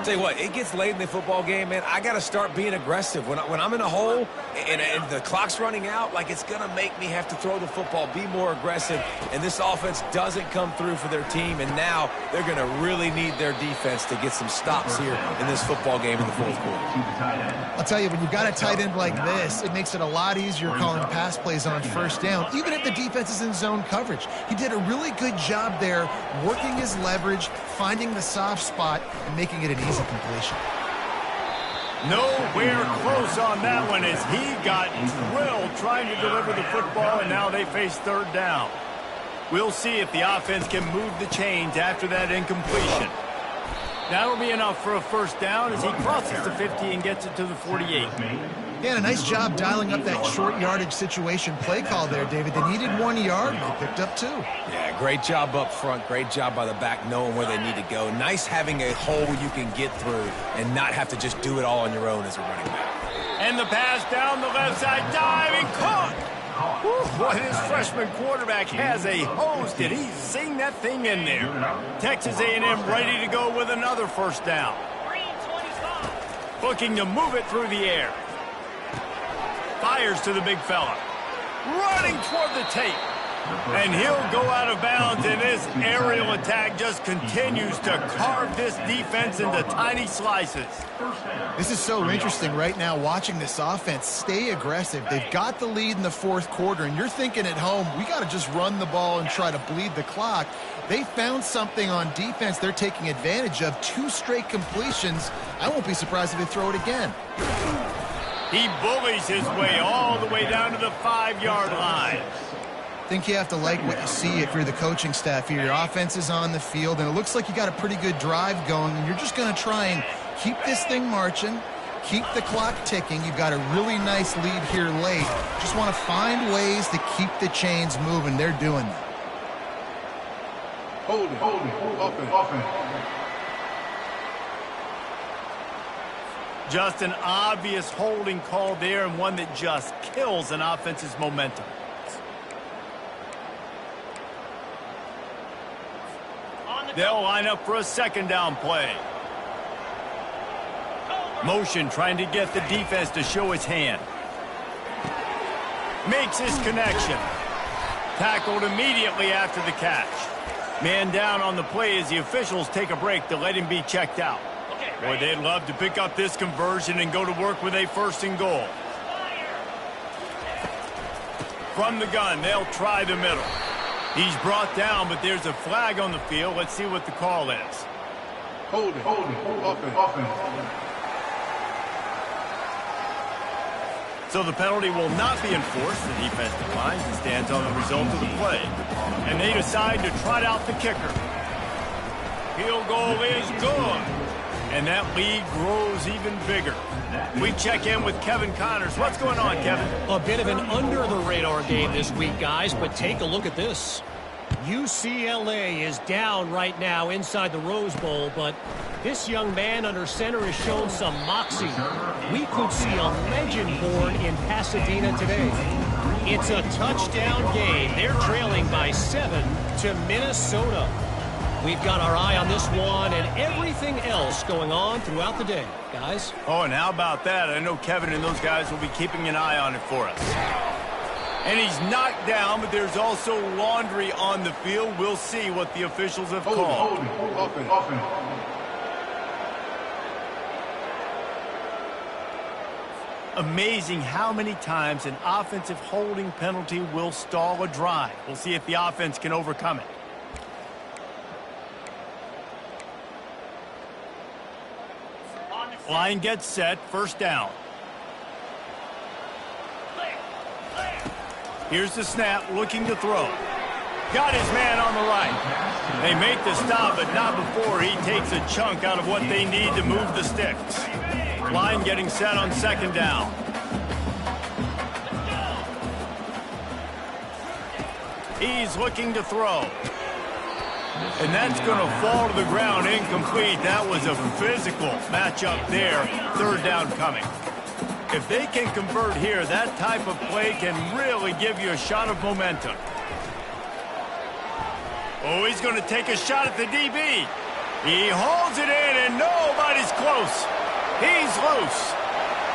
Tell you what, it gets late in the football game, man. I got to start being aggressive. When I'm in a hole and the clock's running out, like, it's going to make me have to throw the football, be more aggressive. And this offense doesn't come through for their team, and now they're going to really need their defense to get some stops here in this football game in the fourth quarter. I'll tell you, when you've got a tight end like this, it makes it a lot easier calling pass plays on first down, even if the defense is in zone coverage. He did a really good job there, working his leverage, finding the soft spot, and making it an easy completion. Nowhere close on that one as he got drilled trying to deliver the football, and now they face third down. We'll see if the offense can move the chains after that incompletion. That'll be enough for a first down as he crosses the 50 and gets it to the 48. Yeah, and a nice job dialing up that short yardage situation play call there, David. They needed 1 yard, they picked up 2. Yeah, great job up front. Great job by the back knowing where they need to go. Nice having a hole you can get through and not have to just do it all on your own as a running back. And the pass down the left side, diving, caught! Whew, boy, this freshman quarterback has a hose. Did he zing that thing in there? Texas A&M ready to go with another first down. Looking to move it through the air. Fires to the big fella. Running toward the tape. And he'll go out of bounds, and this aerial attack just continues to carve this defense into tiny slices. This is so interesting right now, watching this offense stay aggressive. They've got the lead in the fourth quarter, and you're thinking at home, we got to just run the ball and try to bleed the clock. They found something on defense they're taking advantage of. 2 straight completions. I won't be surprised if they throw it again. He bullies his way all the way down to the 5-yard line. I think you have to like what you see if you're the coaching staff here. Your offense is on the field, and it looks like you got a pretty good drive going, and you're just going to try and keep this thing marching, keep the clock ticking. You've got a really nice lead here late. Just want to find ways to keep the chains moving. They're doing that. Holding. Offense. Just an obvious holding call there, and one that just kills an offense's momentum. They'll line up for a second down play. Motion trying to get the defense to show his hand. Makes his connection. Tackled immediately after the catch. Man down on the play as the officials take a break to let him be checked out. Boy, they'd love to pick up this conversion and go to work with a first and goal. From the gun, they'll try the middle. He's brought down, but there's a flag on the field. Let's see what the call is. Holding. Offense. So the penalty will not be enforced. The defensive line stands on the result of the play. And they decide to trot out the kicker. Field goal is good. And that lead grows even bigger. We check in with Kevin Connors. What's going on, Kevin? A bit of an under-the-radar game this week, guys, but take a look at this. UCLA is down right now inside the Rose Bowl, but this young man under center has shown some moxie. We could see a legend born in Pasadena today. It's a touchdown game. They're trailing by 7 to Minnesota. We've got our eye on this one and everything else going on throughout the day, guys. Oh, and how about that? I know Kevin and those guys will be keeping an eye on it for us. And he's knocked down, but there's also laundry on the field. We'll see what the officials have called. Offense. Amazing how many times an offensive holding penalty will stall a drive. We'll see if the offense can overcome it. Line gets set, first down. Here's the snap, looking to throw. Got his man on the right. They make the stop, but not before he takes a chunk out of what they need to move the sticks. Line getting set on second down. He's looking to throw. And that's going to fall to the ground incomplete. That was a physical matchup there. Third down coming. If they can convert here, that type of play can really give you a shot of momentum. Oh, he's going to take a shot at the DB. He hauls it in, and nobody's close. He's loose.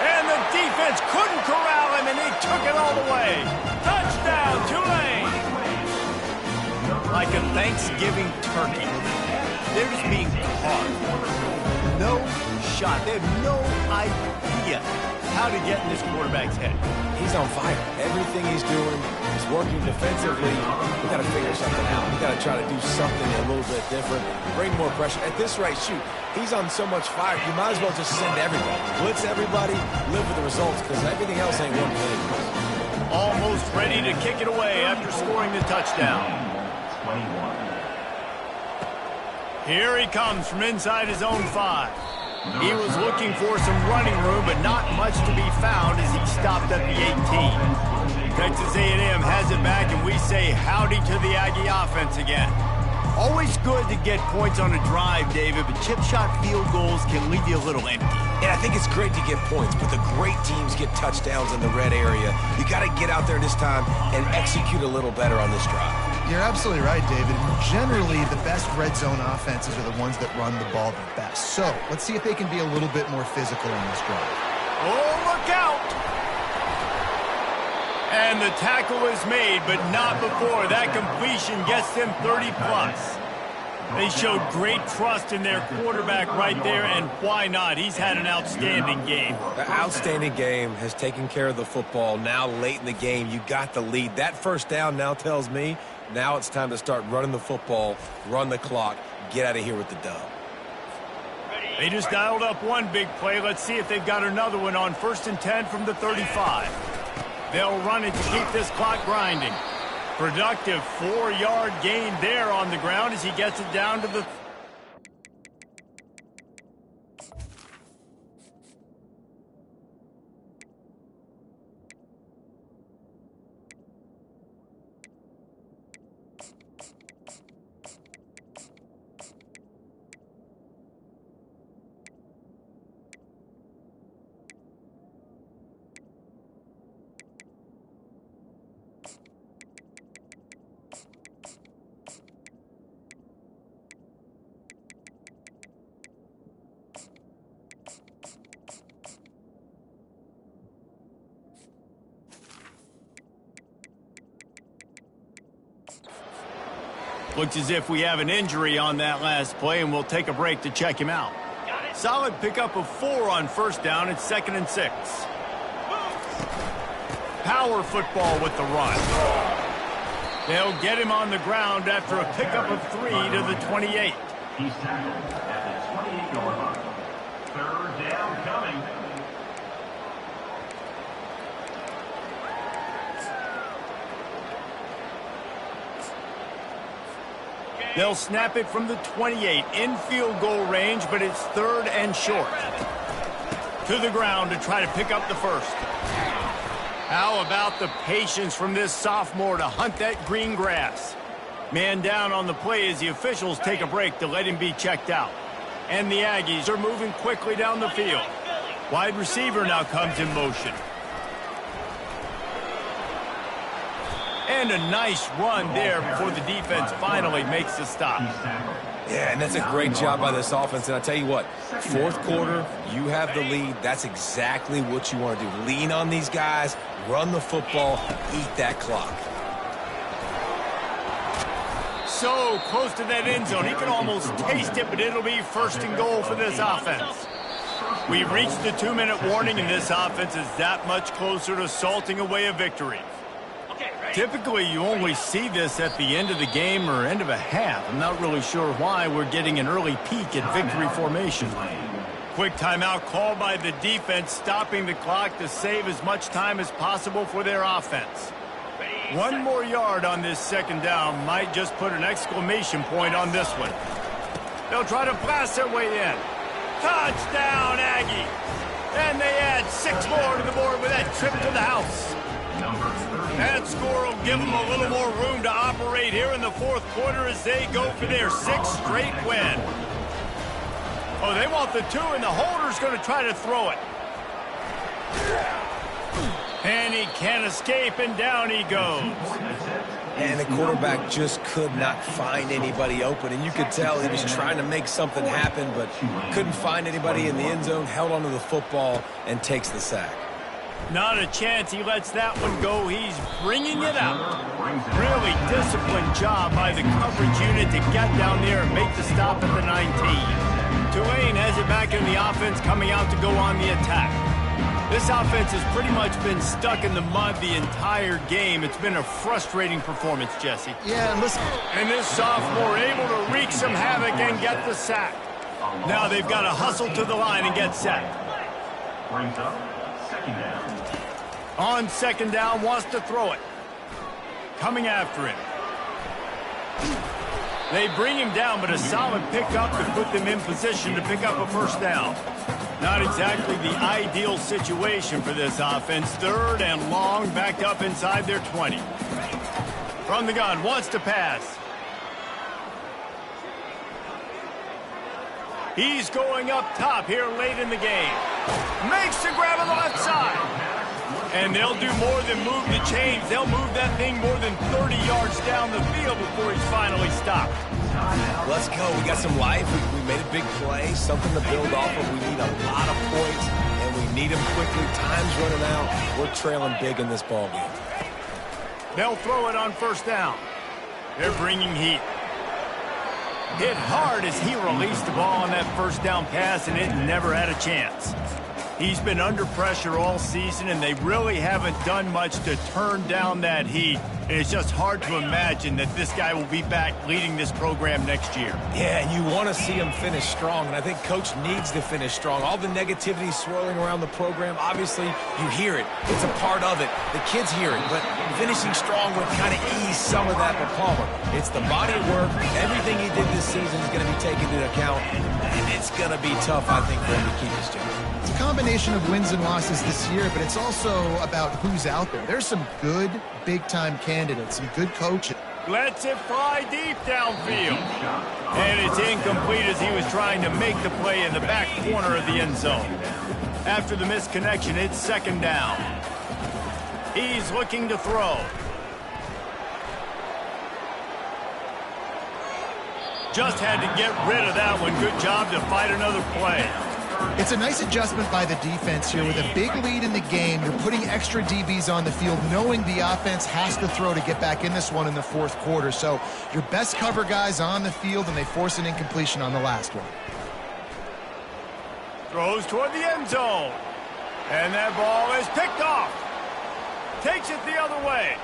And the defense couldn't corral him, and he took it all the way. Touchdown, Tulane. Like a Thanksgiving turkey. They're just being caught. No shot. They have no idea how to get in this quarterback's head. He's on fire. Everything he's doing, he's working defensively. We got to figure something out. We got to try to do something a little bit different, bring more pressure. At this rate, shoot, he's on so much fire, you might as well just send everybody. Blitz everybody, live with the results, because everything else ain't one thing. Almost ready to kick it away after scoring the touchdown. Here he comes from inside his own 5. He was looking for some running room, but not much to be found as he stopped at the 18. Texas A&M has it back, and we say howdy to the Aggie offense again. Always good to get points on a drive, David, but chip shot field goals can leave you a little empty. And I think it's great to get points, but the great teams get touchdowns in the red area. You got to get out there this time and execute a little better on this drive. You're absolutely right, David. Generally, the best red zone offenses are the ones that run the ball the best. So let's see if they can be a little bit more physical in this drive. Oh, look out! And the tackle is made, but not before. That completion gets them 30-plus. They showed great trust in their quarterback right there, and why not? He's had an outstanding game. The outstanding game has taken care of the football. Now late in the game, you got the lead. That first down now tells me now it's time to start running the football, run the clock, get out of here with the dub. They just dialed up one big play. Let's see if they've got another one on 1st and 10 from the 35. They'll run it to keep this clock grinding. Productive 4-yard gain there on the ground as he gets it down to the... Looks as if we have an injury on that last play, and we'll take a break to check him out. Solid pickup of 4 on first down. It's 2nd and 6. Power football with the run. They'll get him on the ground after a pickup of 3 to the 28. He's tackled at the 28-yard line. 3rd down coming. They'll snap it from the 28 in field goal range, but it's 3rd and short. To the ground to try to pick up the first. How about the patience from this sophomore to hunt that green grass? Man down on the play as the officials take a break to let him be checked out. And the Aggies are moving quickly down the field. Wide receiver now comes in motion. And a nice run there before the defense finally makes the stop. Yeah, and that's a great job by this offense. And I tell you what, 4th quarter, you have the lead. That's exactly what you want to do. Lean on these guys, run the football, eat that clock. So close to that end zone. He can almost taste it, but it'll be 1st and goal for this offense. We've reached the 2-minute warning, and this offense is that much closer to salting away a victory. Typically, you only see this at the end of the game or end of a half. I'm not really sure why we're getting an early peek at victory formation. Quick timeout called by the defense, stopping the clock to save as much time as possible for their offense. 1 more yard on this 2nd down might just put an exclamation point on this one. They'll try to blast their way in. Touchdown, Aggie! And they add 6 more to the board with that trip to the house. That score will give them a little more room to operate here in the 4th quarter as they go for their 6th straight win. Oh, they want the 2, and the holder's going to try to throw it. And he can't escape, and down he goes. And the quarterback just could not find anybody open. And you could tell he was trying to make something happen, but couldn't find anybody in the end zone, held onto the football, and takes the sack. Not a chance he lets that one go. He's bringing it out. Really disciplined job by the coverage unit to get down there and make the stop at the 19. Tulane has it back in the offense, coming out to go on the attack. This offense has pretty much been stuck in the mud the entire game. It's been a frustrating performance, Jesse. Yeah, listen. And this sophomore able to wreak some havoc and get the sack. Now they've got to hustle to the line and get set. Brings up 2nd down. On 2nd down, wants to throw it. Coming after him. They bring him down, but a solid pickup to put them in position to pick up a 1st down. Not exactly the ideal situation for this offense. 3rd and long, backed up inside their 20. From the gun, wants to pass. He's going up top here late in the game. Makes the grab on the left side. And they'll do more than move the chains. They'll move that thing more than 30 yards down the field before he's finally stopped. Let's go. We got some life. We made a big play, something to build off of. We need a lot of points, and we need them quickly. Time's running out. We're trailing big in this ballgame. They'll throw it on 1st down. They're bringing heat. Hit hard as he released the ball on that 1st down pass, and it never had a chance. He's been under pressure all season, and they really haven't done much to turn down that heat. And it's just hard to imagine that this guy will be back leading this program next year. Yeah, and you want to see him finish strong, and I think Coach needs to finish strong. All the negativity swirling around the program, obviously, you hear it. It's a part of it. The kids hear it, but finishing strong would kind of ease some of that for Palmer. It's the body of work. Everything he did this season is going to be taken into account, and it's going to be tough, I think, for him to keep his job. It's a combination of wins and losses this year, but it's also about who's out there. There's some good big-time candidates, some good coaching. Lets it fly deep downfield. And it's incomplete as he was trying to make the play in the back corner of the end zone. After the missed connection, it's 2nd down. He's looking to throw. Just had to get rid of that one. Good job to fight another play. It's a nice adjustment by the defense here. With a big lead in the game, you're putting extra DBs on the field, knowing the offense has to throw to get back in this one in the fourth quarter. So your best cover guys on the field, and they force an incompletion on the last one. Throws toward the end zone. And that ball is picked off. Takes it the other way.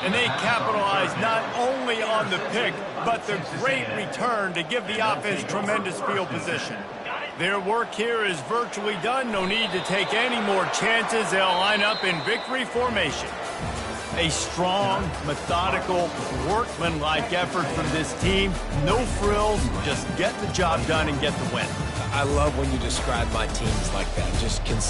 And they capitalize not only on the pick, but the great return to give the offense tremendous field position. Their work here is virtually done. No need to take any more chances. They'll line up in victory formation. A strong, methodical, workmanlike effort from this team. No frills, just get the job done and get the win. I love when you describe my teams like that. Just